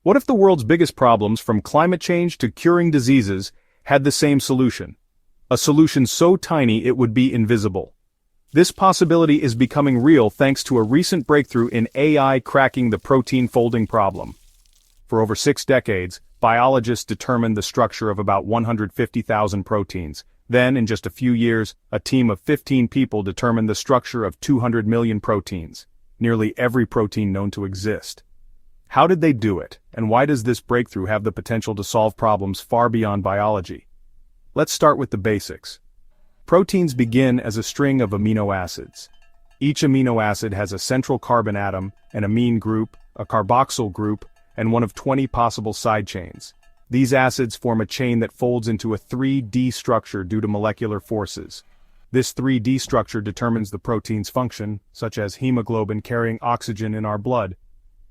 What if the world's biggest problems, from climate change to curing diseases, had the same solution? A solution so tiny it would be invisible. This possibility is becoming real thanks to a recent breakthrough in AI cracking the protein folding problem. For over 6 decades, biologists determined the structure of about 150,000 proteins. Then, in just a few years, a team of 15 people determined the structure of 200 million proteins, nearly every protein known to exist. How did they do it, and why does this breakthrough have the potential to solve problems far beyond biology? Let's start with the basics. Proteins begin as a string of amino acids. Each amino acid has a central carbon atom, an amine group, a carboxyl group, and one of 20 possible side chains. These acids form a chain that folds into a 3D structure due to molecular forces. This 3D structure determines the protein's function, such as hemoglobin carrying oxygen in our blood.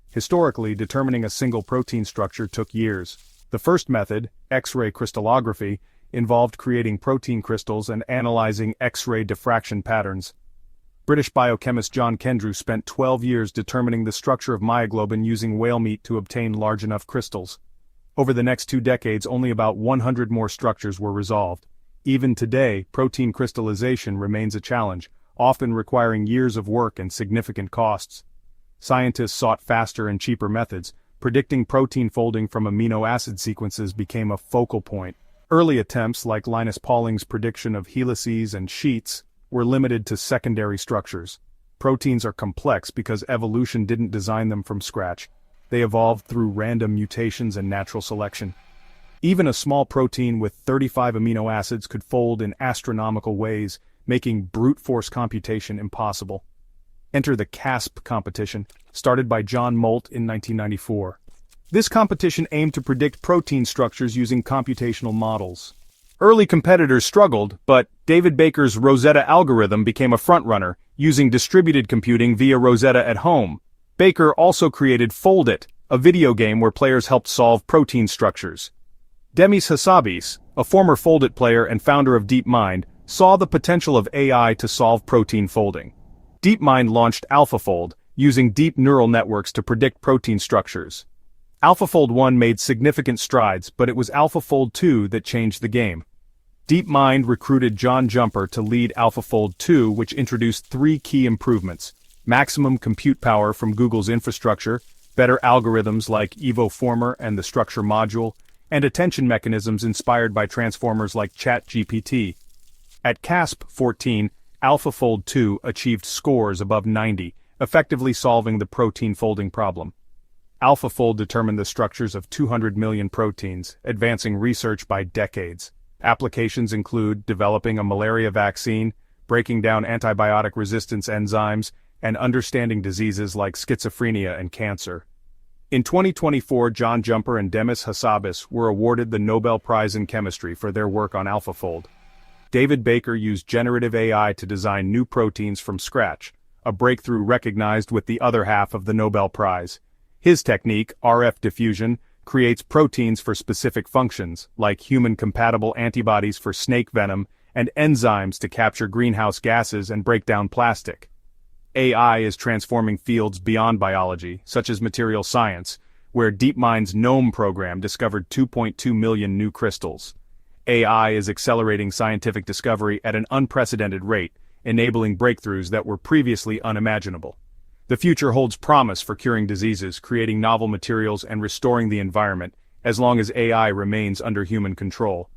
Historically, determining a single protein structure took years. The first method, X-ray crystallography, involved creating protein crystals and analyzing X-ray diffraction patterns. British biochemist John Kendrew spent 12 years determining the structure of myoglobin using whale meat to obtain large enough crystals. Over the next 2 decades, only about 100 more structures were resolved. Even today, protein crystallization remains a challenge, often requiring years of work and significant costs. Scientists sought faster and cheaper methods. Predicting protein folding from amino acid sequences became a focal point. Early attempts, like Linus Pauling's prediction of helices and sheets, were limited to secondary structures. Proteins are complex because evolution didn't design them from scratch. They evolved through random mutations and natural selection. Even a small protein with 35 amino acids could fold in astronomical ways, making brute force computation impossible. Enter the CASP competition, started by John Molt in 1994. This competition aimed to predict protein structures using computational models. Early competitors struggled, but David Baker's Rosetta algorithm became a frontrunner, using distributed computing via Rosetta at home. Baker also created Fold It, a video game where players helped solve protein structures. Demis Hassabis, a former Fold It player and founder of DeepMind, saw the potential of AI to solve protein folding. DeepMind launched AlphaFold, using deep neural networks to predict protein structures. AlphaFold 1 made significant strides, but it was AlphaFold 2 that changed the game. DeepMind recruited John Jumper to lead AlphaFold 2, which introduced 3 key improvements: maximum compute power from Google's infrastructure, better algorithms like EvoFormer and the structure module, and attention mechanisms inspired by transformers like ChatGPT. At CASP 14, AlphaFold 2 achieved scores above 90, effectively solving the protein folding problem. AlphaFold determined the structures of 200 million proteins, advancing research by decades. Applications include developing a malaria vaccine, breaking down antibiotic resistance enzymes, and understanding diseases like schizophrenia and cancer. In 2024, John Jumper and Demis Hassabis were awarded the Nobel Prize in Chemistry for their work on AlphaFold. David Baker used generative AI to design new proteins from scratch, a breakthrough recognized with the other half of the Nobel Prize. His technique, RF diffusion, creates proteins for specific functions, like human-compatible antibodies for snake venom and enzymes to capture greenhouse gases and break down plastic. AI is transforming fields beyond biology, such as material science, where DeepMind's GNOME program discovered 2.2 million new crystals. AI is accelerating scientific discovery at an unprecedented rate, enabling breakthroughs that were previously unimaginable. The future holds promise for curing diseases, creating novel materials, and restoring the environment, as long as AI remains under human control.